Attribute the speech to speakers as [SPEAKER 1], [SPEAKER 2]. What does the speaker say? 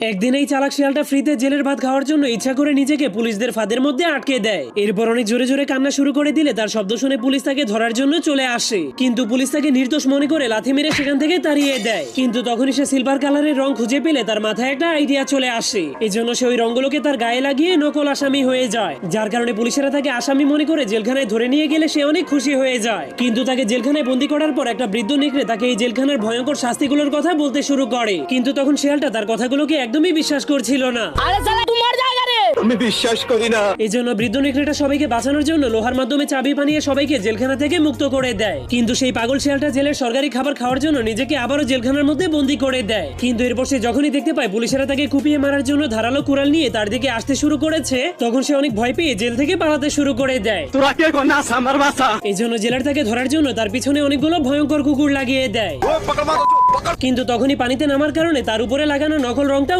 [SPEAKER 1] একদিন এই চালাক শিয়ালটা ফ্রিতে জেলের ভাত খাওয়ার জন্য ইচ্ছা করে নিজেকে পুলিশদের ফাঁদের মধ্যে আটকে দেয়। এরপর অনেক জোরে জোরে কান্না শুরু করে দিলে তার শব্দ শুনে পুলিশ তাকে ধরার জন্য চলে আসে, কিন্তু পুলিশ তাকে নির্দোষ মনে করে লাথি মেরে সেখান থেকে তাড়িয়ে দেয়। কিন্তু তখনই সে সিলভার কালারের রং খুঁজে পেলে তার মাথায় একটা আইডিয়া চলে আসে। এজন্য সে ওই রঙগুলোকে তার গায়ে লাগিয়ে নকল আসামি হয়ে যায়, যার কারণে পুলিশেরা তাকে আসামি মনে করে জেলখানায় ধরে নিয়ে গেলে সে অনেক খুশি হয়ে যায়। কিন্তু তাকে জেলখানায় বন্দী করার পর একটা বৃদ্ধ নেকড়ে তাকে এই জেলখানার ভয়ঙ্কর শাস্তিগুলোর কথা বলতে শুরু করে, কিন্তু তখন শিয়ালটা তার কথাগুলোকে একদমই বিশ্বাস করছিল না।
[SPEAKER 2] আমি বিশ্বাস করি না।
[SPEAKER 1] এজন্য বৃদ্ধ নেকড়েটা সবাইকে বাঁচানোর জন্য লোহার মাধ্যমে চাবি বানিয়ে সবাইকে জেলখানা থেকে মুক্ত করে দেয়। কিন্তু সেই পাগল শিয়ালটা জেলের সরকারি খাবার খাওয়ার জন্য নিজেকে আবারও জেলখানার মধ্যে বন্দী করে দেয়। কিন্তু এরপর সে যখনই দেখতে পায় পুলিশেরা তাকে কুপিয়ে মারার জন্য ধারালো কুড়াল নিয়ে তার দিকে আসতে শুরু করেছে, তখন সে অনেক ভয় পেয়ে জেল থেকে পালাতে শুরু করে দেয়।
[SPEAKER 2] তোরা কে কোনাস আমার বাসা?
[SPEAKER 1] এই জন্য জেলার তাকে ধরার জন্য তার পিছনে অনেকগুলো ভয়ঙ্কর কুকুর লাগিয়ে দেয়। কিন্তু তখনই পানিতে নামার কারণে তার উপরে লাগানো নকল রংটা